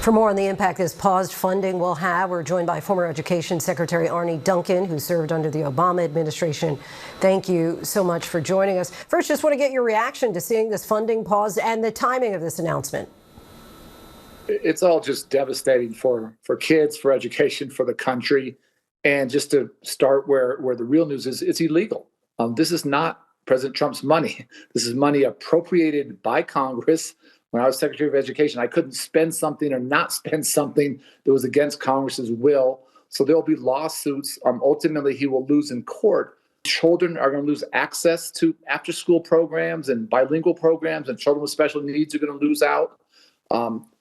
For more on the impact this paused funding will have, we're joined by former Education Secretary Arne Duncan, who served under the Obama administration. Thank you so much for joining us. First, just want to get your reaction to seeing this funding paused and the timing of this announcement. It's all just devastating for kids, for education, for the country. And just to start where the real news is, it's illegal. This is not President Trump's money. This is money appropriated by Congress. When I was Secretary of Education, I couldn't spend something or not spend something that was against Congress's will. So there'll be lawsuits. Ultimately, he will lose in court. Children are going to lose access to after-school programs and bilingual programs, and children with special needs are going to lose out.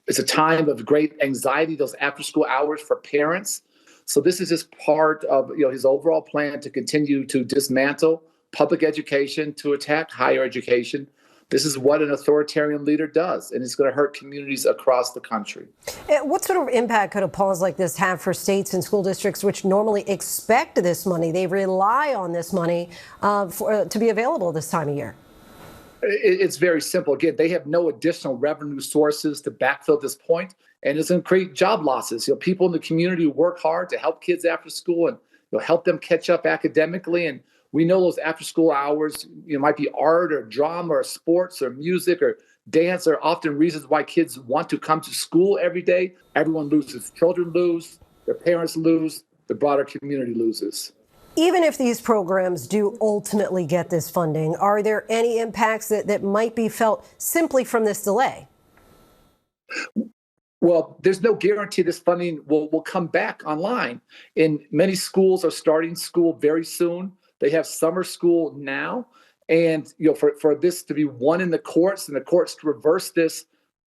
It's a time of great anxiety, those after-school hours for parents. So this is just part of his overall plan to continue to dismantle public education, to attack higher education. This is what an authoritarian leader does, and it's going to hurt communities across the country. What sort of impact could a pause like this have for states and school districts which normally expect this money? They rely on this money to be available this time of year. It's very simple. Again, they have no additional revenue sources to backfill this point, and it's going to create job losses. People in the community work hard to help kids after school and help them catch up academically. And we know those after-school hours, might be art or drama or sports or music or dance are often reasons why kids want to come to school every day. Everyone loses. Children lose, their parents lose, the broader community loses. Even if these programs do ultimately get this funding, are there any impacts that might be felt simply from this delay? Well, there's no guarantee this funding will come back online. And many schools are starting school very soon. They have summer school now. And for this to be won in the courts and the courts to reverse this,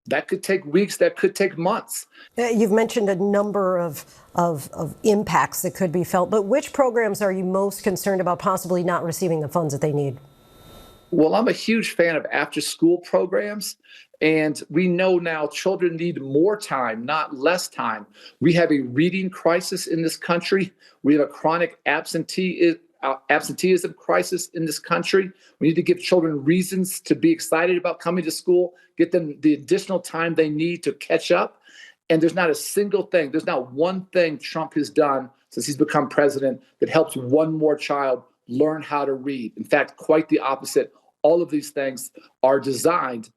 that could take weeks, that could take months. You've mentioned a number of impacts that could be felt, but which programs are you most concerned about possibly not receiving the funds that they need? Well, I'm a huge fan of after-school programs, and we know now children need more time, not less time. We have a reading crisis in this country. We have a chronic absenteeism crisis in this country. We need to give children reasons to be excited about coming to school, get them the additional time they need to catch up. And there's not a single thing, there's not one thing Trump has done since he's become president that helps one more child learn how to read. In fact, quite the opposite. All of these things are designed.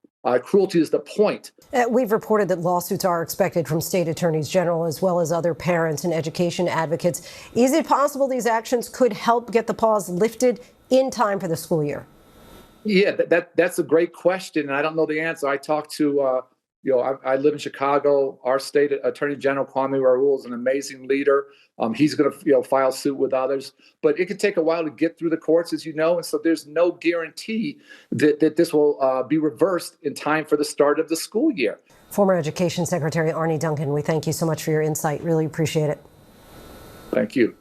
Cruelty is the point. We've reported that lawsuits are expected from state attorneys general as well as other parents and education advocates. Is it possible these actions could help get the pause lifted in time for the school year? Yeah, that's a great question, and I don't know the answer. I talked to, I live in Chicago. Our state attorney general, Kwame Raoul, is an amazing leader. He's going to file suit with others, but it could take a while to get through the courts, as you know, and so there's no guarantee that this will be reversed in time for the start of the school year. Former Education Secretary Arne Duncan, we thank you so much for your insight. Really appreciate it. Thank you.